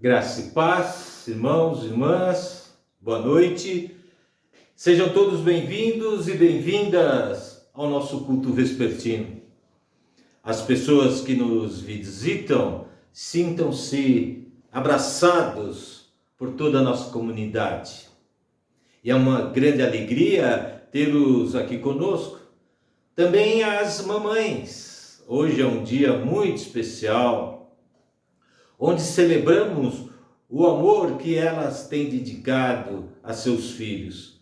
Graça e paz, irmãos e irmãs, boa noite. Sejam todos bem-vindos e bem-vindas ao nosso culto vespertino. As pessoas que nos visitam, sintam-se abraçados por toda a nossa comunidade. E é uma grande alegria tê-los aqui conosco. Também as mamães. Hoje é um dia muito especial, onde celebramos o amor que elas têm dedicado a seus filhos.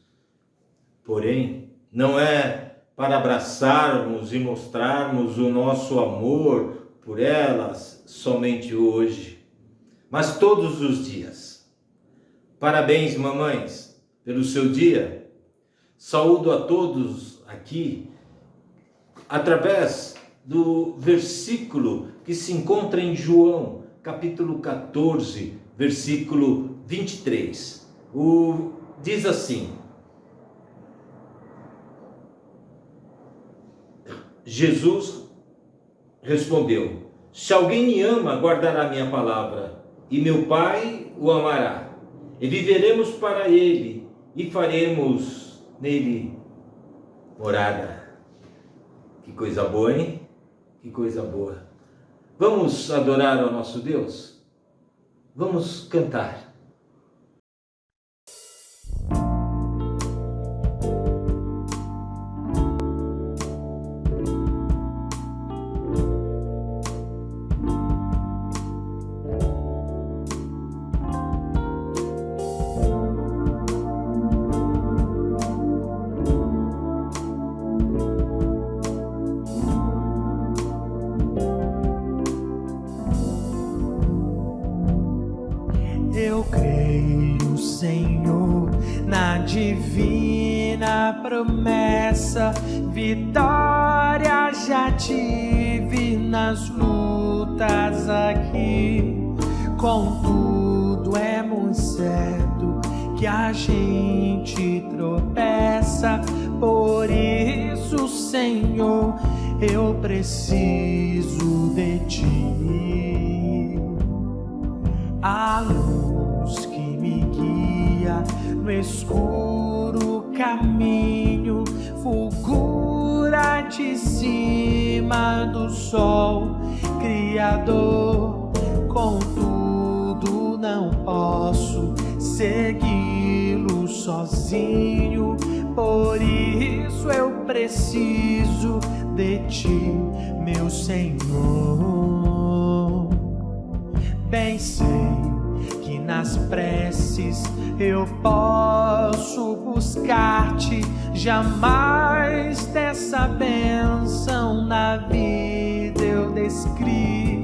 Porém, não é para abraçarmos e mostrarmos o nosso amor por elas somente hoje, mas todos os dias. Parabéns, mamães, pelo seu dia. Saúdo a todos aqui através do versículo que se encontra em João, capítulo 14, versículo 23. Diz assim: Jesus respondeu: se alguém me ama, guardará minha palavra, e meu Pai o amará, e viveremos para ele, e faremos nele morada. Que coisa boa, hein? Que coisa boa. Vamos adorar ao nosso Deus? Vamos cantar. Eu creio, Senhor, na divina promessa, vitória já tive nas lutas aqui. Contudo, é muito certo que a gente tropeça, por isso, Senhor, eu preciso de Ti. A luz que me guia no escuro caminho, fulgura de cima do sol Criador. Contudo, não posso segui-lo sozinho, por isso eu preciso de Ti, meu Senhor. Bem sei que nas preces eu posso buscar-te, jamais dessa bênção na vida eu descri.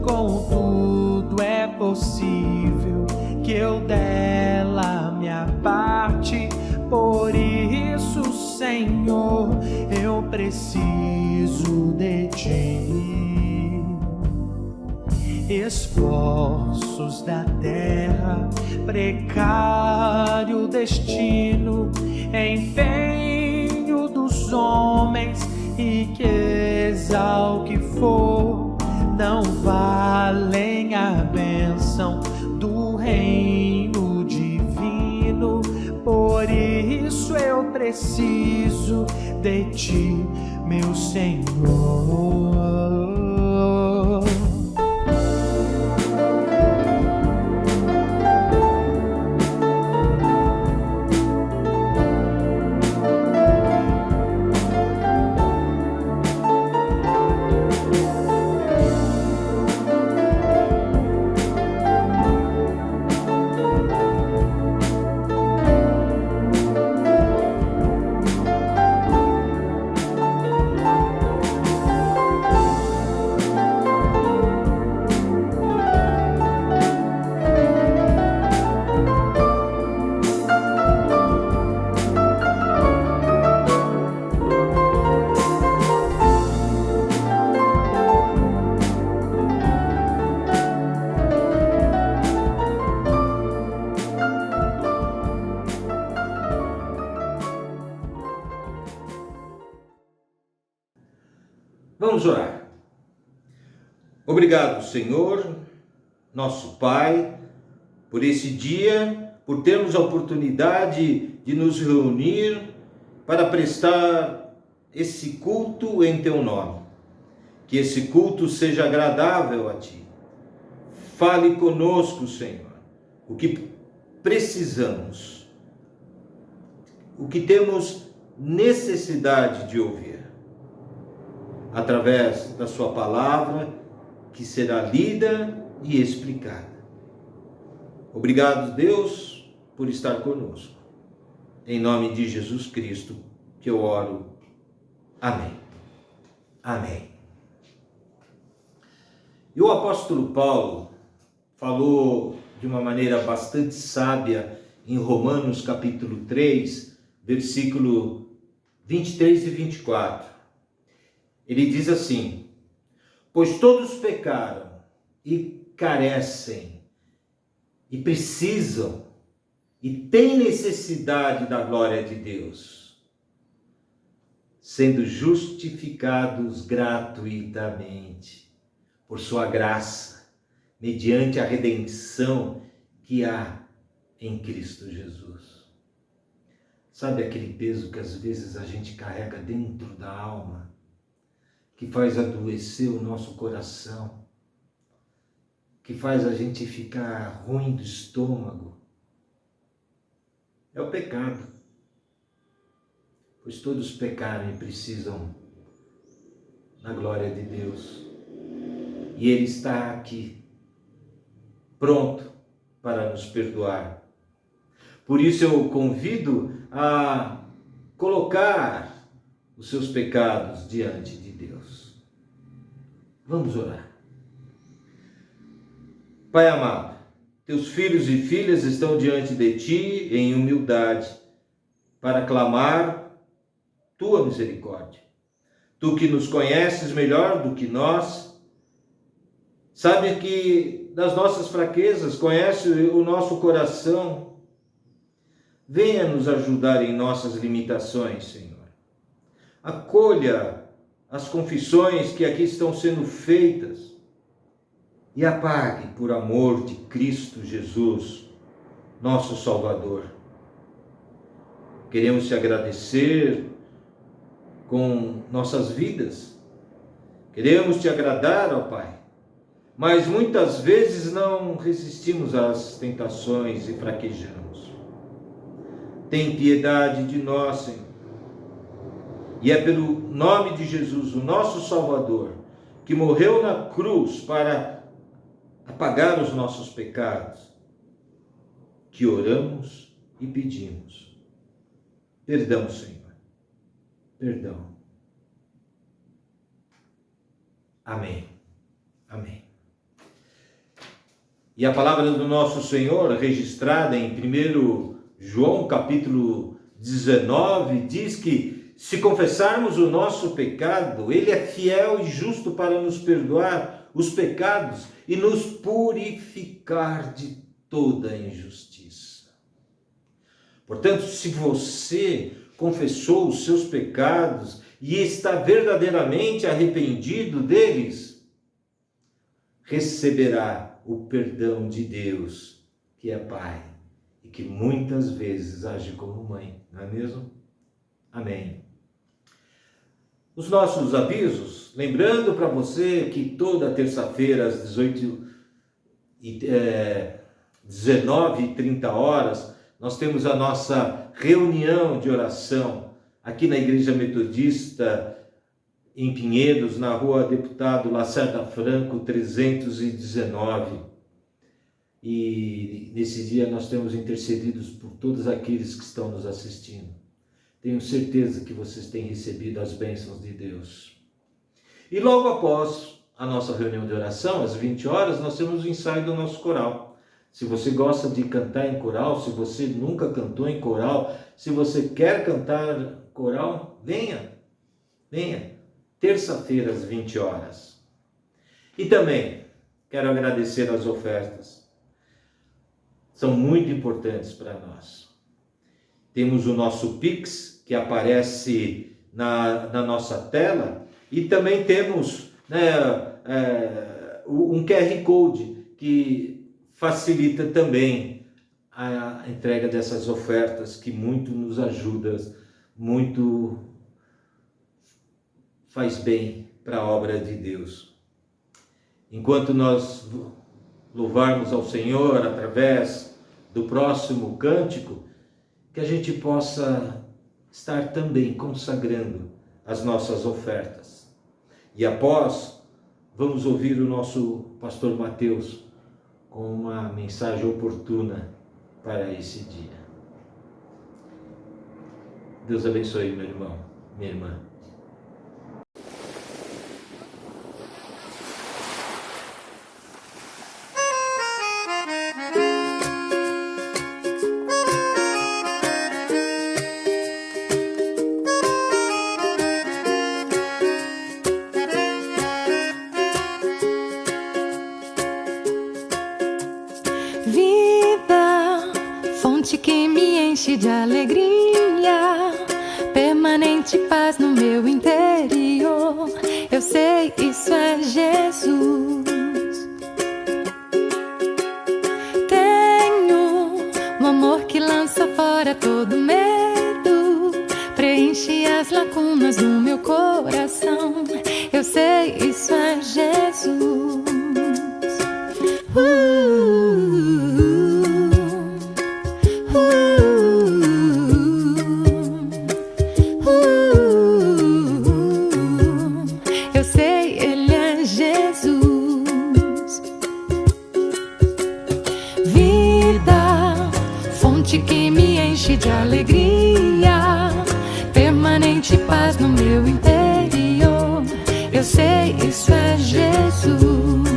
Contudo, é possível que eu dela me aparte, por isso, Senhor, eu preciso de Ti. Esforços da terra, precário destino, empenho dos homens, riqueza o que for, não valem a bênção do reino divino. Por isso eu preciso de Ti, meu Senhor. Vamos orar. Obrigado, Senhor, nosso Pai, por esse dia, por termos a oportunidade de nos reunir para prestar esse culto em Teu nome. Que esse culto seja agradável a Ti. Fale conosco, Senhor, o que precisamos, o que temos necessidade de ouvir, através da Sua palavra, que será lida e explicada. Obrigado, Deus, por estar conosco. Em nome de Jesus Cristo que eu oro. Amém. Amém. E o apóstolo Paulo falou de uma maneira bastante sábia em Romanos capítulo 3, versículo 23 e 24. Ele diz assim: pois todos pecaram e carecem e precisam e têm necessidade da glória de Deus, sendo justificados gratuitamente por sua graça, mediante a redenção que há em Cristo Jesus. Sabe aquele peso que às vezes a gente carrega dentro da alma, que faz adoecer o nosso coração, que faz a gente ficar ruim do estômago? É o pecado. Pois todos pecaram e precisam da glória de Deus. E Ele está aqui, pronto para nos perdoar. Por isso eu convido a colocar os seus pecados diante de Deus. Vamos orar. Pai amado, teus filhos e filhas estão diante de ti em humildade para clamar tua misericórdia. Tu que nos conheces melhor do que nós, sabe que das nossas fraquezas, conhece o nosso coração. Venha nos ajudar em nossas limitações, Senhor. Acolha as confissões que aqui estão sendo feitas e apague por amor de Cristo Jesus, nosso Salvador. Queremos te agradecer com nossas vidas. Queremos te agradar, ó Pai. Mas muitas vezes não resistimos às tentações e fraquejamos. Tem piedade de nós, Senhor. E é pelo nome de Jesus, o nosso Salvador, que morreu na cruz para apagar os nossos pecados, que oramos e pedimos. Perdão, Senhor. Perdão. Amém. Amém. E a palavra do nosso Senhor, registrada em 1 João capítulo 19, diz que se confessarmos o nosso pecado, Ele é fiel e justo para nos perdoar os pecados e nos purificar de toda injustiça. Portanto, se você confessou os seus pecados e está verdadeiramente arrependido deles, receberá o perdão de Deus, que é Pai, e que muitas vezes age como mãe, não é mesmo? Amém. Os nossos avisos, lembrando para você que toda terça-feira às 19h30, nós temos a nossa reunião de oração aqui na Igreja Metodista em Pinheiros, na rua Deputado Lacerda Franco, 319. E nesse dia nós temos intercedidos por todos aqueles que estão nos assistindo. Tenho certeza que vocês têm recebido as bênçãos de Deus. E logo após a nossa reunião de oração, às 20h, nós temos o ensaio do nosso coral. Se você gosta de cantar em coral, se você nunca cantou em coral, se você quer cantar coral, venha. Terça-feira às 20h. E também quero agradecer as ofertas. São muito importantes para nós. Temos o nosso Pix, que aparece na nossa tela, e também temos um QR Code que facilita também a entrega dessas ofertas, que muito nos ajuda, muito faz bem para a obra de Deus. Enquanto nós louvarmos ao Senhor através do próximo cântico, que a gente possa estar também consagrando as nossas ofertas. E após, vamos ouvir o nosso pastor Mateus com uma mensagem oportuna para esse dia. Deus abençoe, meu irmão, minha irmã. Que me enche de alegria, permanente paz no meu interior. Eu sei, isso é Jesus. Tenho um amor que lança fora todo medo, preenche as lacunas do meu coração. Eu sei, isso é Jesus. Que me enche de alegria, permanente paz no meu interior. Eu sei, isso é Jesus.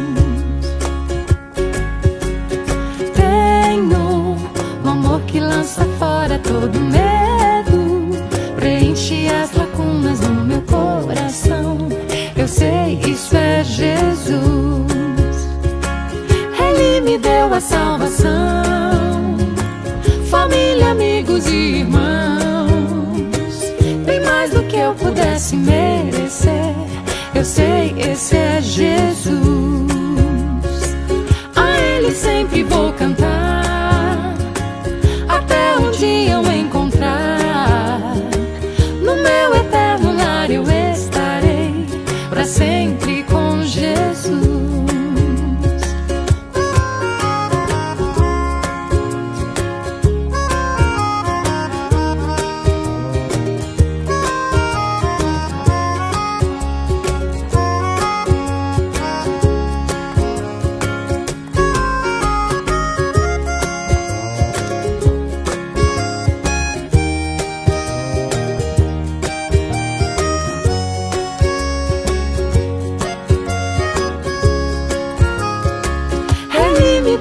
Tenho um amor que lança fora todo medo, preenche as lacunas no meu coração. Eu sei, isso é Jesus. Ele me deu a salvação, família, amigos e irmãos, bem mais do que eu pudesse merecer. Eu sei, esse é Jesus. A Ele sempre vou cantar, até um dia eu encontrar. No meu eterno lar eu estarei, para sempre com Jesus.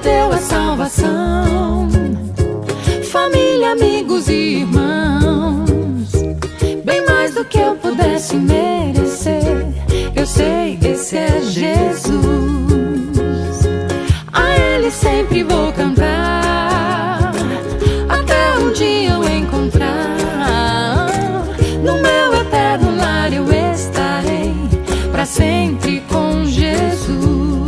Deu a salvação, família, amigos e irmãos, bem mais do que eu pudesse merecer. Eu sei, esse é Jesus. A Ele sempre vou cantar, até um dia eu encontrar. No meu eterno lar eu estarei, para sempre com Jesus.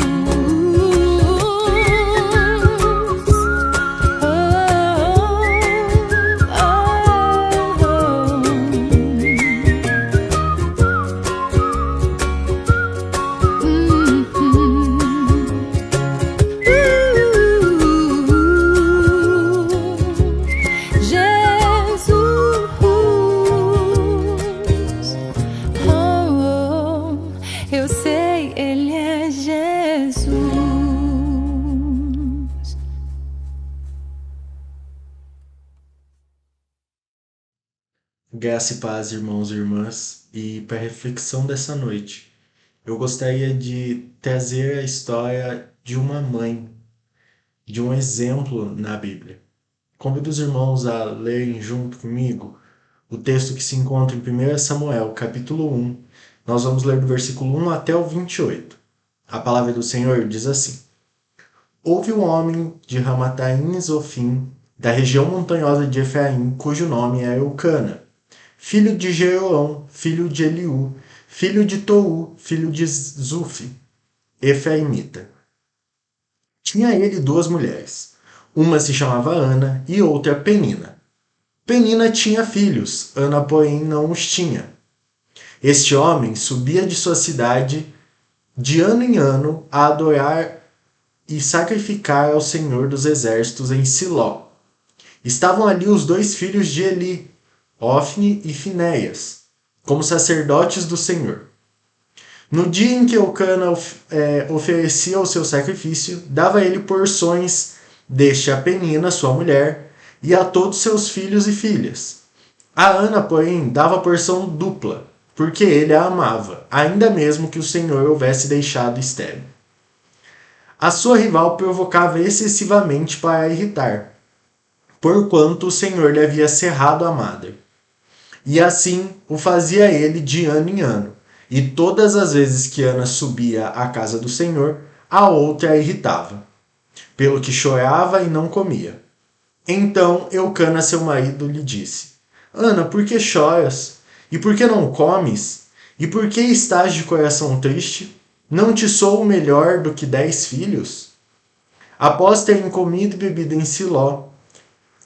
Eu sei, Ele é Jesus. Graça e paz, irmãos e irmãs, e para a reflexão dessa noite, eu gostaria de trazer a história de uma mãe, de um exemplo na Bíblia. Convido os irmãos a lerem junto comigo o texto que se encontra em 1 Samuel, capítulo 1. Nós vamos ler do versículo 1 até o 28. A palavra do Senhor diz assim: Houve um homem de Ramataim Zofim, da região montanhosa de Efraim, cujo nome era Eucana, filho de Jeroão, filho de Eliú, filho de Tou, filho de Zufi, efraimita. Tinha ele 2 mulheres. Uma se chamava Ana e outra Penina. Penina tinha filhos, Ana, porém, não os tinha. Este homem subia de sua cidade de ano em ano a adorar e sacrificar ao Senhor dos Exércitos em Siló. Estavam ali os 2 filhos de Eli, Ofni e Finéias, como sacerdotes do Senhor. No dia em que Eucana oferecia o seu sacrifício, dava ele porções deste a Penina, sua mulher, e a todos seus filhos e filhas. A Ana, porém, dava porção dupla, porque ele a amava, ainda mesmo que o Senhor houvesse deixado estéril. A sua rival provocava excessivamente para a irritar, porquanto o Senhor lhe havia cerrado a madre. E assim o fazia ele de ano em ano, e todas as vezes que Ana subia à casa do Senhor, a outra a irritava, pelo que chorava e não comia. Então Eucana, seu marido, lhe disse: Ana, por que choras? E por que não comes? E por que estás de coração triste? Não te sou melhor do que 10 filhos? Após terem comido e bebido em Siló,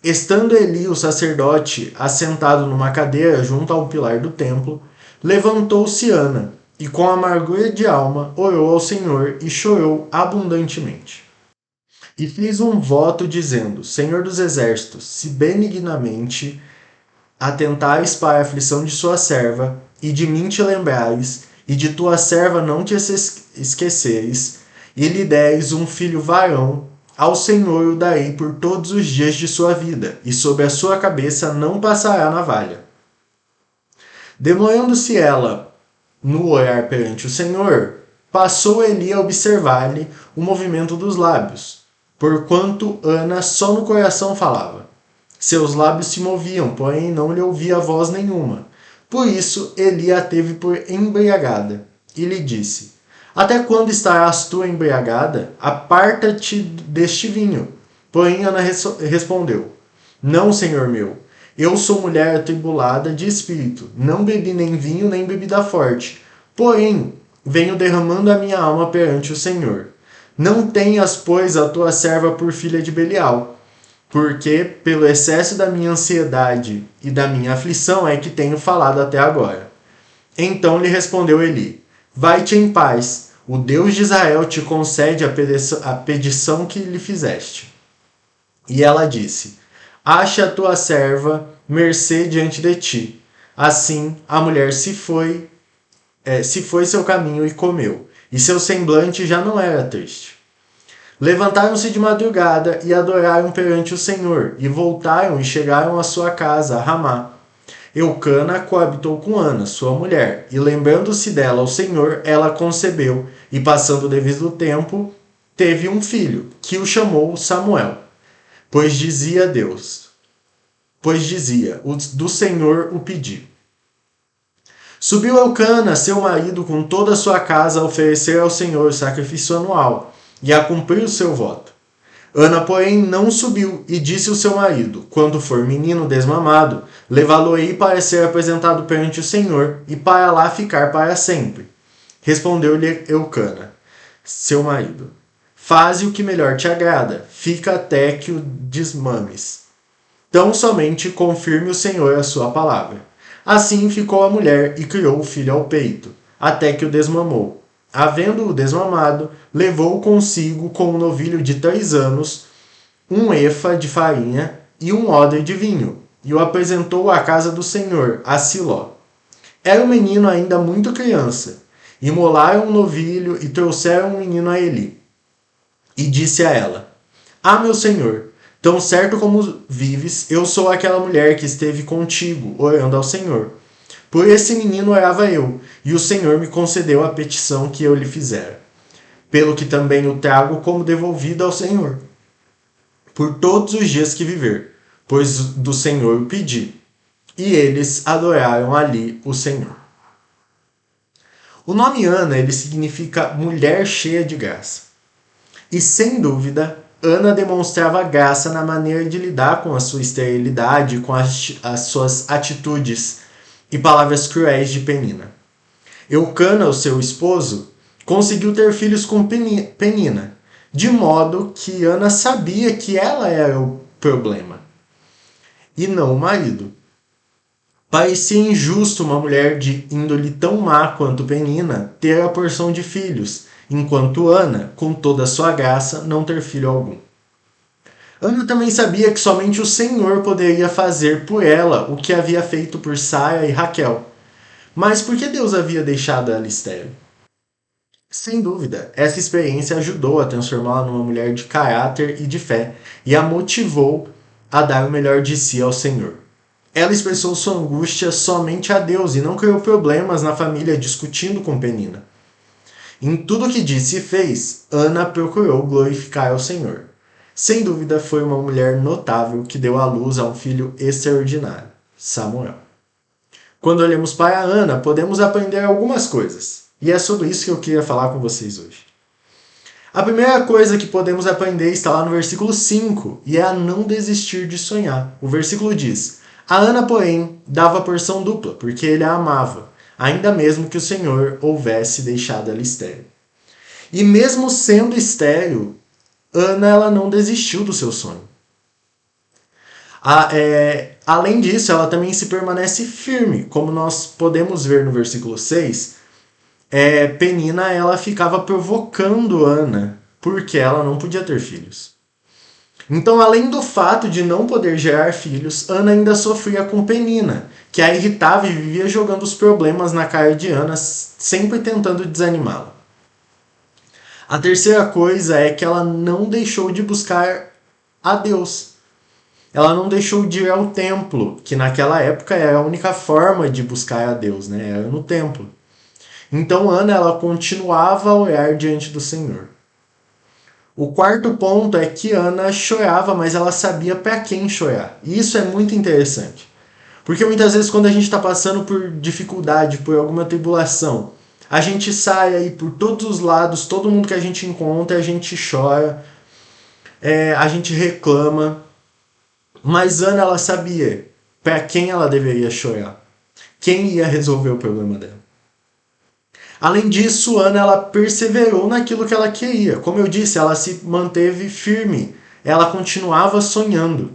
estando Eli, o sacerdote, assentado numa cadeira junto ao pilar do templo, levantou-se Ana, e com amargura de alma orou ao Senhor e chorou abundantemente. E fez um voto dizendo: Senhor dos Exércitos, se benignamente atentares para a aflição de sua serva, e de mim te lembrares, e de tua serva não te esqueceres, e lhe deres um filho varão, ao Senhor o darei por todos os dias de sua vida, e sobre a sua cabeça não passará navalha. Demorando-se ela no orar perante o Senhor, passou Eli a observar-lhe o movimento dos lábios, porquanto Ana só no coração falava. Seus lábios se moviam, porém não lhe ouvia voz nenhuma. Por isso Eli a teve por embriagada, e lhe disse: Até quando estarás tu embriagada? Aparta-te deste vinho. Porém Ana respondeu: Não, senhor meu, eu sou mulher atribulada de espírito, não bebi nem vinho nem bebida forte, porém venho derramando a minha alma perante o Senhor. Não tenhas, pois, a tua serva por filha de Belial, porque pelo excesso da minha ansiedade e da minha aflição é que tenho falado até agora. Então lhe respondeu Eli: Vai-te em paz, o Deus de Israel te concede a petição que lhe fizeste. E ela disse: Ache a tua serva mercê diante de ti. Assim a mulher se foi seu caminho e comeu, e seu semblante já não era triste. Levantaram-se de madrugada e adoraram perante o Senhor, e voltaram e chegaram à sua casa, a Ramá. Eucana coabitou com Ana, sua mulher, e lembrando-se dela ao Senhor, ela concebeu, e passando o devido tempo, teve um filho, que o chamou Samuel, pois dizia, do Senhor o pedi. Subiu Eucana, seu marido, com toda a sua casa a oferecer ao Senhor o sacrifício anual, e a cumprir o seu voto. Ana, porém, não subiu, e disse ao seu marido: Quando for menino desmamado, levá-lo-ei para ser apresentado perante o Senhor, e para lá ficar para sempre. Respondeu-lhe Eucana, seu marido: Faze o que melhor te agrada, fica até que o desmames. Tão somente confirme o Senhor a sua palavra. Assim ficou a mulher e criou o filho ao peito, até que o desmamou. Havendo-o desmamado, levou consigo com um novilho de 3 anos, um efa de farinha e um odre de vinho, e o apresentou à casa do Senhor, a Siló. Era o menino ainda muito criança. Imolaram um novilho e trouxeram o menino a Eli. E disse a ela: meu senhor, tão certo como vives, eu sou aquela mulher que esteve contigo, orando ao Senhor. Por esse menino orava eu, e o Senhor me concedeu a petição que eu lhe fizera. Pelo que também o trago como devolvido ao Senhor, por todos os dias que viver, pois do Senhor o pedi. E eles adoraram ali o Senhor. O nome Ana, ele significa mulher cheia de graça. E sem dúvida, Ana demonstrava graça na maneira de lidar com a sua esterilidade, com as suas atitudes e palavras cruéis de Penina. Eucana, o seu esposo, conseguiu ter filhos com Penina, de modo que Ana sabia que ela era o problema, e não o marido. Parecia injusto uma mulher de índole tão má quanto Penina ter a porção de filhos, enquanto Ana, com toda a sua graça, não ter filho algum. Ana também sabia que somente o Senhor poderia fazer por ela o que havia feito por Sara e Raquel. Mas por que Deus havia deixado ela estéril? Sem dúvida, essa experiência ajudou a transformá-la numa mulher de caráter e de fé e a motivou a dar o melhor de si ao Senhor. Ela expressou sua angústia somente a Deus e não criou problemas na família discutindo com Penina. Em tudo que disse e fez, Ana procurou glorificar ao Senhor. Sem dúvida, foi uma mulher notável que deu à luz a um filho extraordinário, Samuel. Quando olhamos para Ana, podemos aprender algumas coisas. E é sobre isso que eu queria falar com vocês hoje. A primeira coisa que podemos aprender está lá no versículo 5, e é a não desistir de sonhar. O versículo diz: a Ana, porém, dava porção dupla, porque ele a amava, ainda mesmo que o Senhor houvesse deixado ela estéril. E mesmo sendo estéril, Ana ela não desistiu do seu sonho. Além disso, ela também se permanece firme, como nós podemos ver no versículo 6. Penina ela ficava provocando Ana, porque ela não podia ter filhos. Então, além do fato de não poder gerar filhos, Ana ainda sofria com Penina, que a irritava e vivia jogando os problemas na cara de Ana, sempre tentando desanimá-la. A terceira coisa é que ela não deixou de buscar a Deus. Ela não deixou de ir ao templo, que naquela época era a única forma de buscar a Deus, né? Era no templo. Então Ana ela continuava a orar diante do Senhor. O quarto ponto é que Ana chorava, mas ela sabia para quem chorar. E isso é muito interessante. Porque muitas vezes quando a gente está passando por dificuldade, por alguma tribulação, a gente sai aí por todos os lados, todo mundo que a gente encontra, a gente chora, a gente reclama. Mas Ana ela sabia para quem ela deveria chorar. Quem ia resolver o problema dela. Além disso, Ana ela perseverou naquilo que ela queria. Como eu disse, ela se manteve firme. Ela continuava sonhando.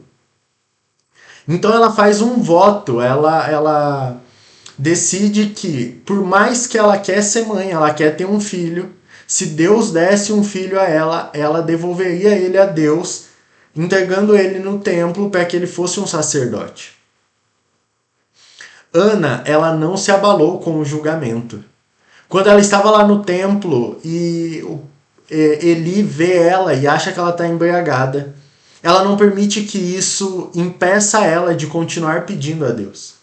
Então ela faz um voto. Ela decide que, por mais que ela quer ser mãe, ela quer ter um filho, se Deus desse um filho a ela, ela devolveria ele a Deus, entregando ele no templo para que ele fosse um sacerdote. Ana, ela não se abalou com o julgamento. Quando ela estava lá no templo e Eli vê ela e acha que ela está embriagada, ela não permite que isso impeça ela de continuar pedindo a Deus.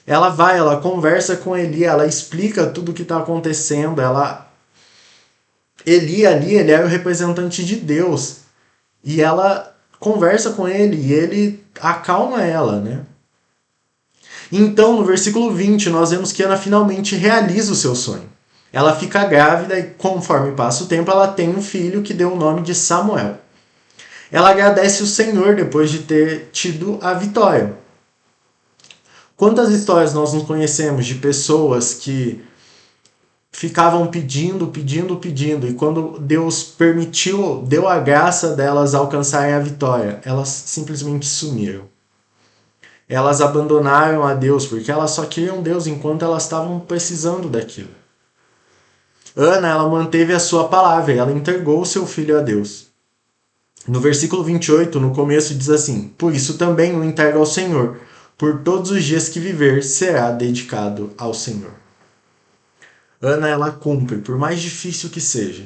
Ela vai, ela conversa com Eli, ela explica tudo o que está acontecendo. Eli ali, ele era o representante de Deus. E ela conversa com ele e ele acalma ela, né? Então, no versículo 20, nós vemos que Ana finalmente realiza o seu sonho. Ela fica grávida e, conforme passa o tempo, ela tem um filho que deu o nome de Samuel. Ela agradece o Senhor depois de ter tido a vitória. Quantas histórias nós não conhecemos de pessoas que ficavam pedindo, e quando Deus permitiu, deu a graça delas alcançarem a vitória, elas simplesmente sumiram. Elas abandonaram a Deus porque elas só queriam Deus enquanto elas estavam precisando daquilo. Ana, ela manteve a sua palavra e ela entregou o seu filho a Deus. No versículo 28, no começo, diz assim: por isso também o entrega ao Senhor, por todos os dias que viver será dedicado ao Senhor. Ana, ela cumpre, por mais difícil que seja.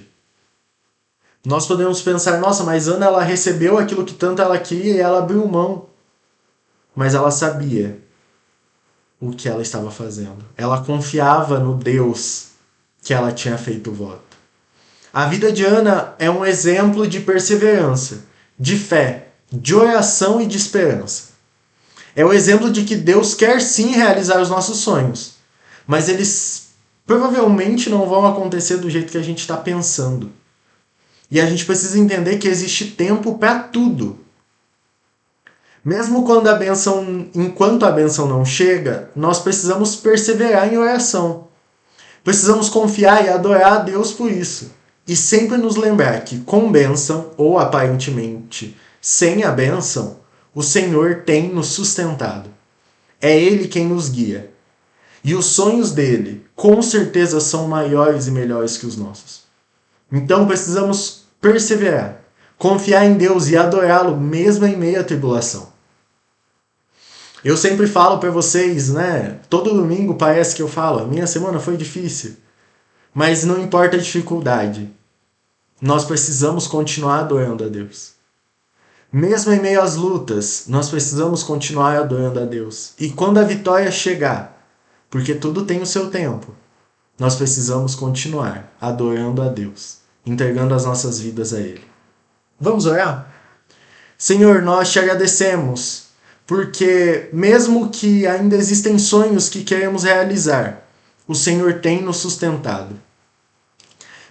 Nós podemos pensar, nossa, mas Ana, ela recebeu aquilo que tanto ela queria e ela abriu mão. Mas ela sabia o que ela estava fazendo. Ela confiava no Deus que ela tinha feito o voto. A vida de Ana é um exemplo de perseverança, de fé, de oração e de esperança. É o exemplo de que Deus quer sim realizar os nossos sonhos, mas eles provavelmente não vão acontecer do jeito que a gente está pensando. E a gente precisa entender que existe tempo para tudo. Mesmo enquanto a bênção não chega, nós precisamos perseverar em oração. Precisamos confiar e adorar a Deus por isso. e sempre nos lembrar que com bênção, ou aparentemente sem a bênção, o Senhor tem nos sustentado. É Ele quem nos guia. E os sonhos dele, com certeza, são maiores e melhores que os nossos. Então precisamos perseverar, confiar em Deus e adorá-lo mesmo em meio à tribulação. Eu sempre falo para vocês, né? Todo domingo parece que eu falo, a minha semana foi difícil. Mas não importa a dificuldade, nós precisamos continuar adorando a Deus. Mesmo em meio às lutas, nós precisamos continuar adorando a Deus. E quando a vitória chegar, porque tudo tem o seu tempo, nós precisamos continuar adorando a Deus, entregando as nossas vidas a Ele. Vamos orar? Senhor, nós te agradecemos, porque mesmo que ainda existem sonhos que queremos realizar, o Senhor tem nos sustentado.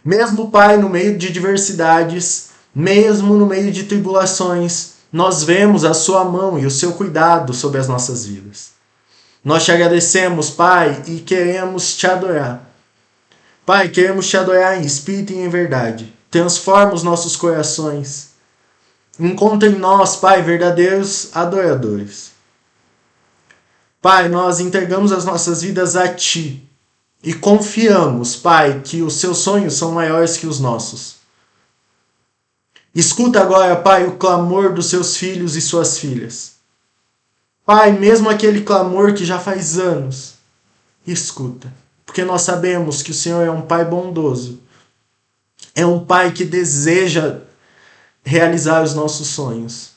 Mesmo, Pai, no meio de diversidades, mesmo no meio de tribulações, nós vemos a sua mão e o seu cuidado sobre as nossas vidas. Nós te agradecemos, Pai, e queremos te adorar. Pai, queremos te adorar em espírito e em verdade. Transforma os nossos corações. Encontra em nós, Pai, verdadeiros adoradores. Pai, nós entregamos as nossas vidas a Ti e confiamos, Pai, que os seus sonhos são maiores que os nossos. Escuta agora, Pai, o clamor dos seus filhos e suas filhas. Pai, mesmo aquele clamor que já faz anos, escuta, porque nós sabemos que o Senhor é um Pai bondoso, é um Pai que deseja realizar os nossos sonhos.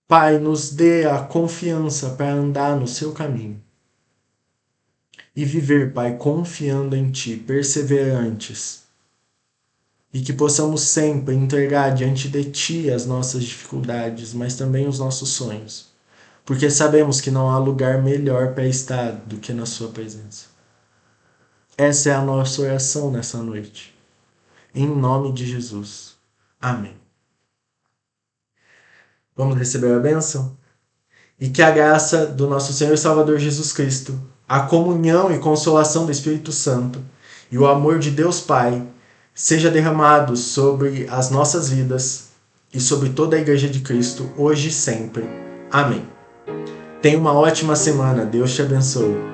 Pai, nos dê a confiança para andar no seu caminho e viver, Pai, confiando em Ti, perseverantes, e que possamos sempre entregar diante de Ti as nossas dificuldades, mas também os nossos sonhos, porque sabemos que não há lugar melhor para estar do que na Sua presença. Essa é a nossa oração nessa noite. Em nome de Jesus. Amém. Vamos receber a bênção? E que a graça do nosso Senhor e Salvador Jesus Cristo, a comunhão e consolação do Espírito Santo e o amor de Deus Pai seja derramado sobre as nossas vidas e sobre toda a Igreja de Cristo, hoje e sempre. Amém. Tenha uma ótima semana. Deus te abençoe.